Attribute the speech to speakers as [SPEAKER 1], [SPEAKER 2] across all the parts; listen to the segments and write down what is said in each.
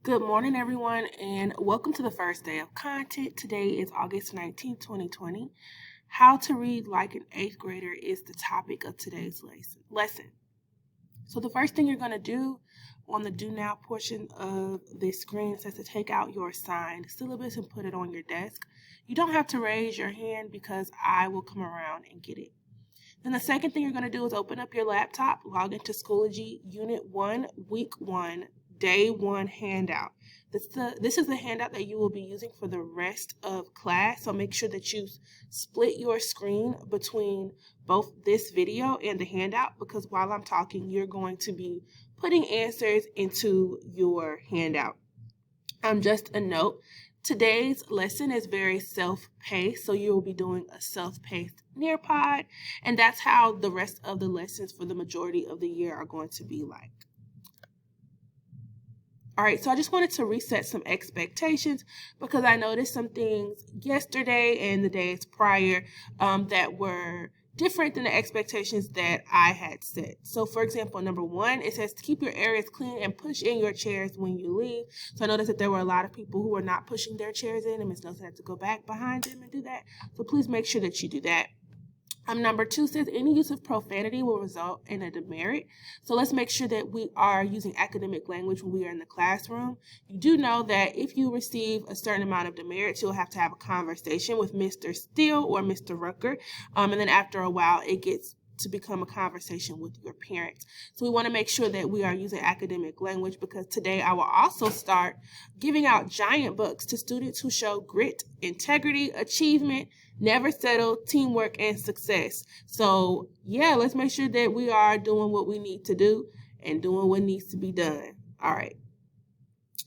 [SPEAKER 1] Good morning, everyone, and welcome to the first day of content. Today is August 19th, 2020. How to read like an eighth grader is the topic of today's lesson. So the first thing you're going to do on the do now portion of this screen says to take out your assigned syllabus and put it on your desk. You don't have to raise your hand because I will come around and get it. Then the second thing you're going to do is open up your laptop, log into Schoology Unit 1, Week 1, Day 1 handout. This is the handout that you will be using for the rest of class, so make sure that you split your screen between both this video and the handout, because while I'm talking, you're going to be putting answers into your handout. Just a note, today's lesson is very self-paced, so you will be doing a self-paced Nearpod, and that's how the rest of the lessons for the majority of the year are going to be like. All right, so I just wanted to reset some expectations because I noticed some things yesterday and the days prior that were different than the expectations that I had set. So for example, number 1, it says to keep your areas clean and push in your chairs when you leave. So I noticed that there were a lot of people who were not pushing their chairs in, and Ms. Nelson had to go back behind them and do that. So please make sure that you do that. Number 2 says any use of profanity will result in a demerit. So let's make sure that we are using academic language when we are in the classroom. You do know that if you receive a certain amount of demerits, you'll have to have a conversation with Mr. Steele or Mr. Rucker. And then after a while, it gets to become a conversation with your parents. So we want to make sure that we are using academic language, because today I will also start giving out giant books to students who show grit, integrity, achievement, never settle, teamwork, and success. So yeah, let's make sure that we are doing what we need to do and doing what needs to be done. All right.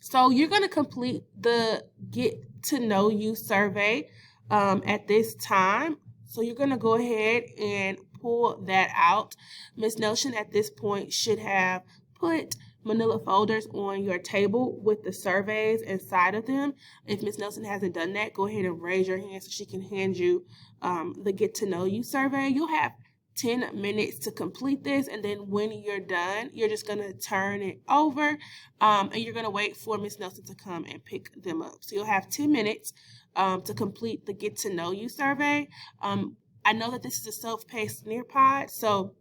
[SPEAKER 1] So you're going to complete the Get to Know You survey at this time. So you're going to go ahead and pull that out. Ms. Nelson at this point should have put manila folders on your table with the surveys inside of them. If Ms. Nelson hasn't done that, go ahead and raise your hand so she can hand you the Get to Know You survey. You'll have 10 minutes to complete this, and then when you're done, you're just going to turn it over and you're going to wait for Ms. Nelson to come and pick them up. So you'll have 10 minutes to complete the Get to Know You survey. I know that this is a self-paced Nearpod, so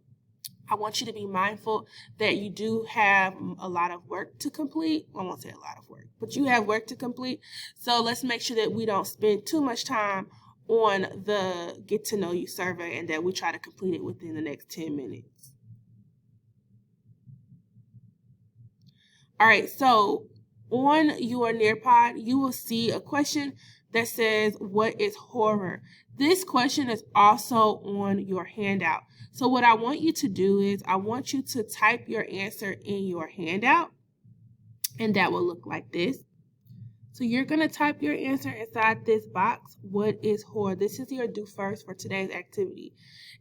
[SPEAKER 1] I want you to be mindful that you do have a lot of work to complete. I won't say a lot of work, but you have work to complete. So let's make sure that we don't spend too much time on the Get to Know You survey and that we try to complete it within the next 10 minutes. All right, so on your Nearpod, you will see a question that says, what is horror? This question is also on your handout. So what I want you to do is I want you to type your answer in your handout, and that will look like this. So you're going to type your answer inside this box. What is horror? This is your do first for today's activity.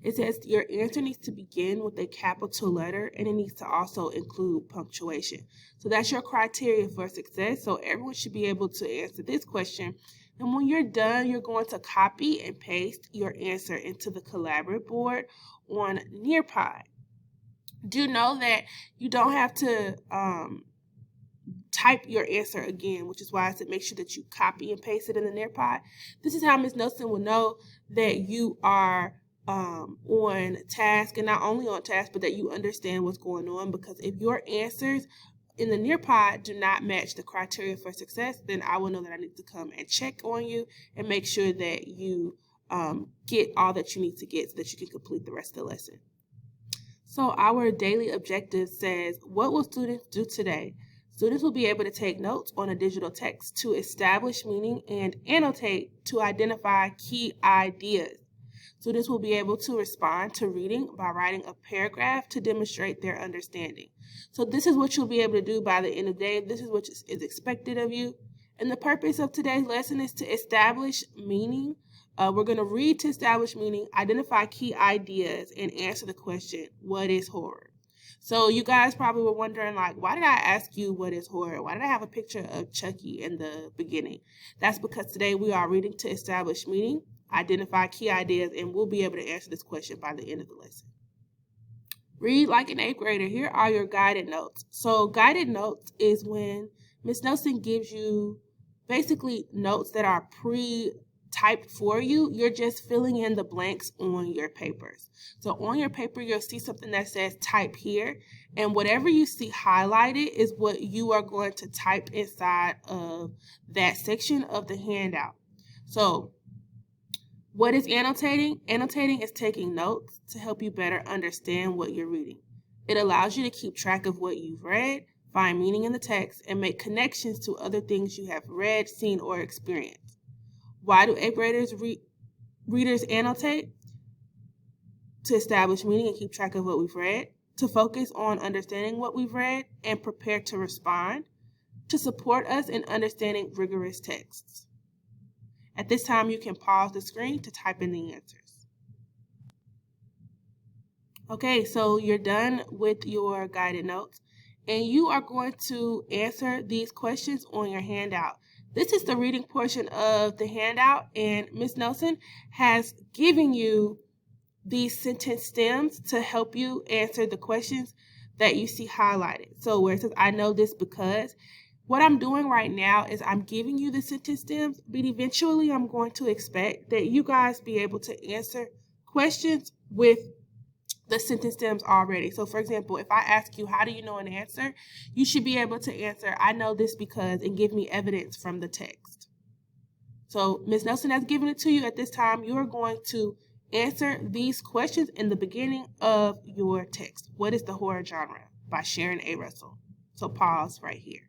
[SPEAKER 1] It says your answer needs to begin with a capital letter, and it needs to also include punctuation. So that's your criteria for success. So everyone should be able to answer this question. And when you're done, you're going to copy and paste your answer into the collaborative board on Nearpod. Do know that you don't have to type your answer again, which is why I said make sure that you copy and paste it in the Nearpod. This is how Ms. Nelson will know that you are on task, and not only on task, but that you understand what's going on, because if your answers in the Nearpod do not match the criteria for success, then I will know that I need to come and check on you and make sure that you get all that you need to get so that you can complete the rest of the lesson. So our daily objective says, what will students do today? Students will be able to take notes on a digital text to establish meaning and annotate to identify key ideas. Students will be able to respond to reading by writing a paragraph to demonstrate their understanding. So this is what you'll be able to do by the end of the day. This is what is expected of you. And the purpose of today's lesson is to establish meaning. We're going to read to establish meaning, identify key ideas, and answer the question, what is horror? So you guys probably were wondering, like, why did I ask you what is horror? Why did I have a picture of Chucky in the beginning? That's because today we are reading to establish meaning, identify key ideas, and we'll be able to answer this question by the end of the lesson. Read like an 8th grader. Here are your guided notes. So guided notes is when Ms. Nelson gives you basically notes that are pre-typed for you. You're just filling in the blanks on your papers. So on your paper, you'll see something that says type here, and whatever you see highlighted is what you are going to type inside of that section of the handout. So what is annotating? Annotating is taking notes to help you better understand what you're reading. It allows you to keep track of what you've read, find meaning in the text, and make connections to other things you have read, seen, or experienced. Why do 8th graders readers annotate? To establish meaning and keep track of what we've read, to focus on understanding what we've read and prepare to respond, to support us in understanding rigorous texts. At this time, you can pause the screen to type in the answers. Okay, so you're done with your guided notes, and you are going to answer these questions on your handout. This is the reading portion of the handout, and Ms. Nelson has given you these sentence stems to help you answer the questions that you see highlighted. So where it says, I know this because, what I'm doing right now is I'm giving you the sentence stems, but eventually I'm going to expect that you guys be able to answer questions with the sentence stems already. So for example, if I ask you, how do you know an answer? You should be able to answer, I know this because, and give me evidence from the text. So Ms. Nelson has given it to you. At this time, you are going to answer these questions in the beginning of your text. What is the horror genre? By Sharon A. Russell. So pause right here.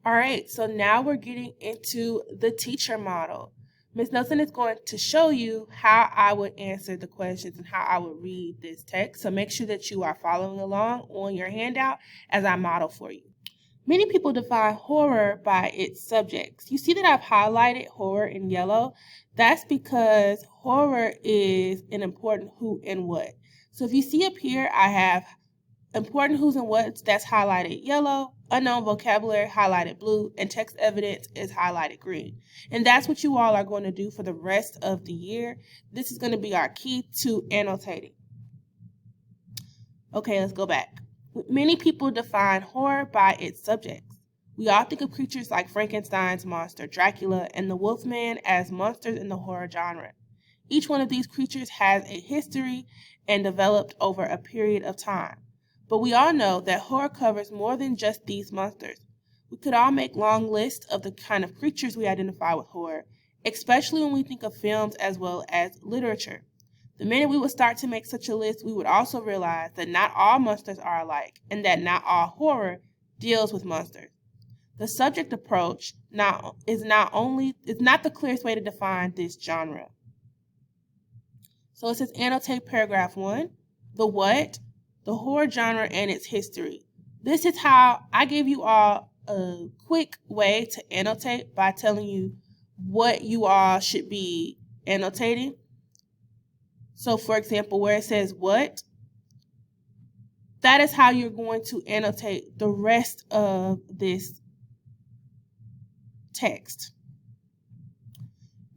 [SPEAKER 1] All right, so now we're getting into the teacher model. Ms. Nelson is going to show you how I would answer the questions and how I would read this text. So make sure that you are following along on your handout as I model for you. Many people define horror by its subjects. You see that I've highlighted horror in yellow. That's because horror is an important who and what. So if you see up here, I have important who's and what's, that's highlighted yellow, unknown vocabulary highlighted blue, and text evidence is highlighted green. And that's what you all are going to do for the rest of the year. This is going to be our key to annotating. Okay, let's go back. Many people define horror by its subjects. We all think of creatures like Frankenstein's monster, Dracula, and the Wolfman as monsters in the horror genre. Each one of these creatures has a history and developed over a period of time. But we all know that horror covers more than just these monsters. We could all make long lists of the kind of creatures we identify with horror, especially when we think of films as well as literature. The minute we would start to make such a list, we would also realize that not all monsters are alike, and that not all horror deals with monsters. The subject approach is not the clearest way to define this genre. So it says annotate paragraph 1, the what, the horror genre and its history. This is how I gave you all a quick way to annotate by telling you what you all should be annotating. So for example, where it says what, that is how you're going to annotate the rest of this text.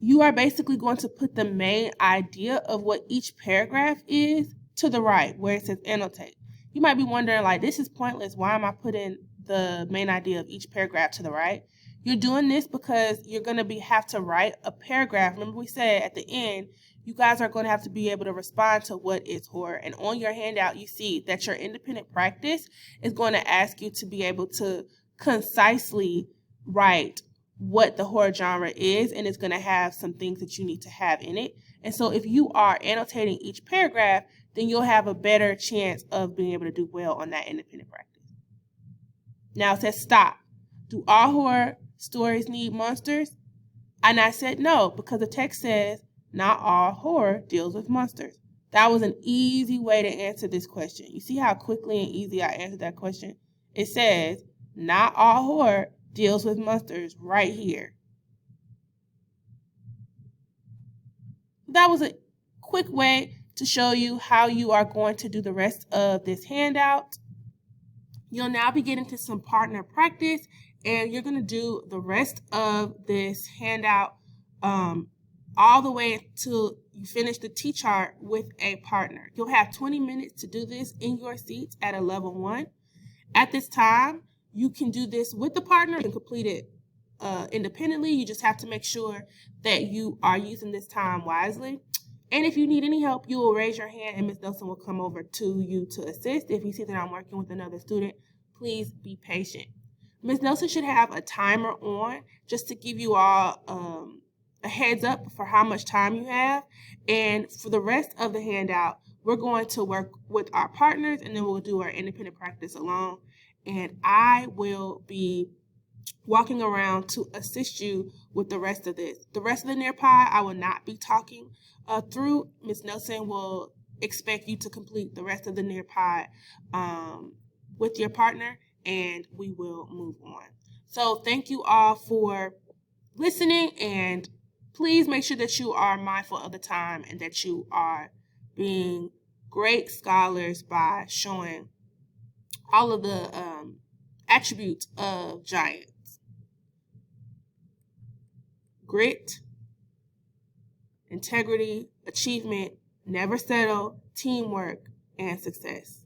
[SPEAKER 1] You are basically going to put the main idea of what each paragraph is to the right where it says annotate. You might be wondering, like, this is pointless. Why am I putting the main idea of each paragraph to the right? You're doing this because you're going to have to write a paragraph. Remember we said at the end, you guys are going to have to be able to respond to what is horror. And on your handout, you see that your independent practice is going to ask you to be able to concisely write what the horror genre is, and it's going to have some things that you need to have in it. And so if you are annotating each paragraph, then you'll have a better chance of being able to do well on that independent practice. Now it says stop. Do all horror stories need monsters? And I said no, because the text says not all horror deals with monsters. That was an easy way to answer this question. You see how quickly and easy I answered that question? It says not all horror deals with monsters right here. That was a quick way to show you how you are going to do the rest of this handout. You'll now be getting to some partner practice, and you're going to do the rest of this handout all the way until you finish the T-chart with a partner. You'll have 20 minutes to do this in your seats at a level 1. At this time, You can do this with the partner. You can complete it independently. You just have to make sure that you are using this time wisely. And if you need any help, you will raise your hand and Ms. Nelson will come over to you to assist. If you see that I'm working with another student, please be patient. Ms. Nelson should have a timer on just to give you all a heads up for how much time you have. And for the rest of the handout, we're going to work with our partners and then we'll do our independent practice alone. And I will be walking around to assist you with the rest of this. The rest of the Nearpod, I will not be talking through. Ms. Nelson will expect you to complete the rest of the Nearpod with your partner, and we will move on. So thank you all for listening, and please make sure that you are mindful of the time and that you are being great scholars by showing all of the attributes of giants. Grit, integrity, achievement, never settle, teamwork, and success.